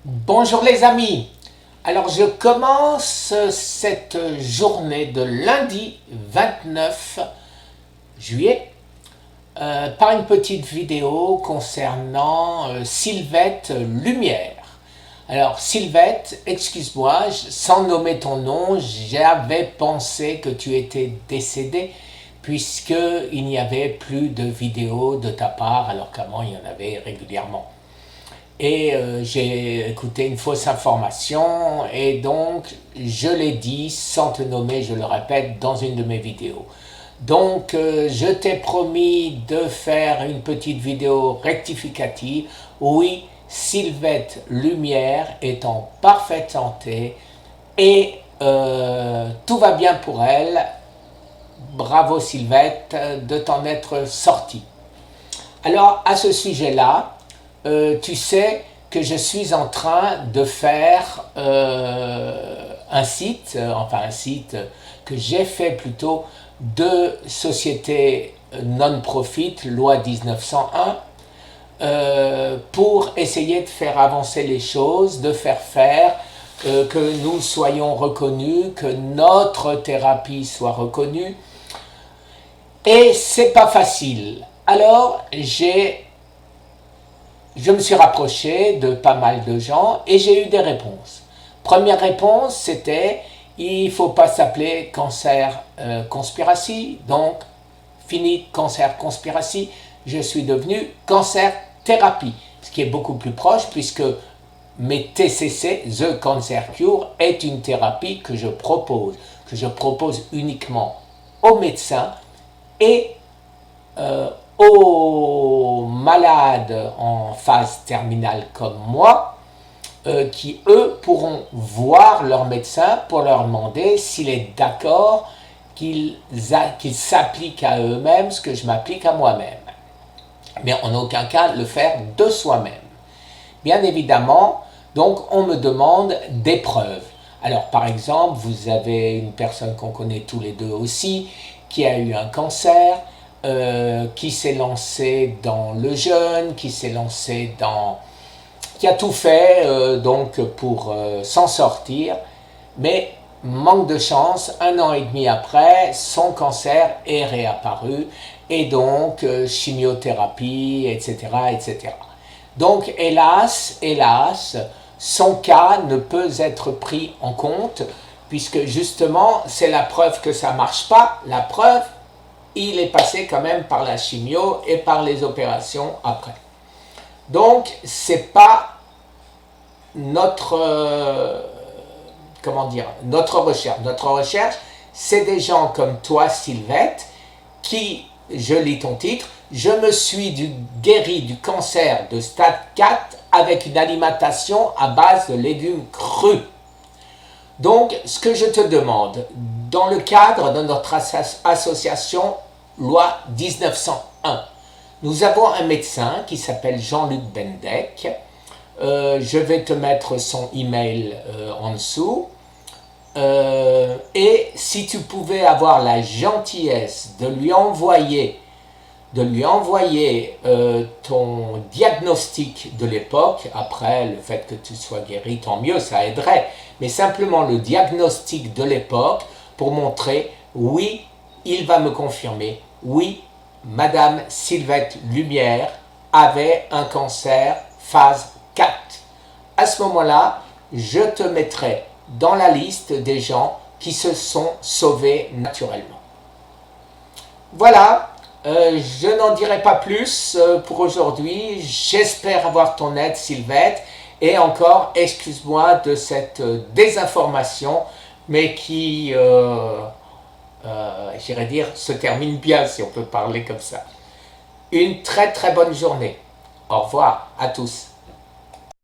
Bonjour les amis. Alors je commence cette journée de lundi 29 juillet par une petite vidéo concernant Sylvette Lumière. Alors Sylvette, excuse-moi, sans nommer ton nom, j'avais pensé que tu étais décédée puisqu'il n'y avait plus de vidéos de ta part alors qu'avant il y en avait régulièrement. Et j'ai écouté une fausse information et donc je l'ai dit sans te nommer, je le répète, dans une de mes vidéos. Donc je t'ai promis de faire une petite vidéo rectificative. Oui, Sylvette Lumière est en parfaite santé et tout va bien pour elle. Bravo Sylvette de t'en être sortie. Alors à ce sujet-là, tu sais que je suis en train de faire un site que j'ai fait plutôt de société non-profit, loi 1901, pour essayer de faire avancer les choses, de faire que nous soyons reconnus, que notre thérapie soit reconnue. Et c'est pas facile. Alors je me suis rapproché de pas mal de gens et j'ai eu des réponses. Première réponse, c'était il ne faut pas s'appeler cancer conspiracy, donc fini cancer conspiracy, je suis devenu cancer thérapie, ce qui est beaucoup plus proche puisque mes TCC, The Cancer Cure, est une thérapie que je propose uniquement aux médecins et aux malades en phase terminale comme moi, qui eux pourront voir leur médecin pour leur demander s'il est d'accord qu'ils s'appliquent à eux-mêmes ce que je m'applique à moi-même. Mais en aucun cas le faire de soi-même. Bien évidemment, donc on me demande des preuves. Alors par exemple, vous avez une personne qu'on connaît tous les deux aussi, qui a eu un cancer, qui s'est lancé dans le jeûne, qui a tout fait donc pour s'en sortir, mais manque de chance, 1 an et demi après, son cancer est réapparu et donc chimiothérapie, etc., etc. Donc hélas, son cas ne peut être pris en compte puisque justement c'est la preuve que ça ne marche pas. La preuve, il est passé quand même par la chimio et par les opérations après. Donc c'est pas notre notre recherche. Notre recherche, c'est des gens comme toi, Sylvette, qui, je lis ton titre, je me suis guéri du cancer de stade 4 avec une alimentation à base de légumes crus. Donc, ce que je te demande, dans le cadre de notre association loi 1901, nous avons un médecin qui s'appelle Jean-Luc Bendec. Je vais te mettre son email en dessous. Et si tu pouvais avoir la gentillesse de lui envoyer ton diagnostic de l'époque, après le fait que tu sois guéri, tant mieux, ça aiderait, mais simplement le diagnostic de l'époque pour montrer, oui, il va me confirmer, oui, Madame Sylvette Lumière avait un cancer phase 4. À ce moment-là, je te mettrai dans la liste des gens qui se sont sauvés naturellement. Voilà, je n'en dirai pas plus pour aujourd'hui. J'espère avoir ton aide, Sylvette. Et encore, excuse-moi de cette désinformation, mais qui, j'irais dire, se termine bien, si on peut parler comme ça. Une très très bonne journée. Au revoir à tous.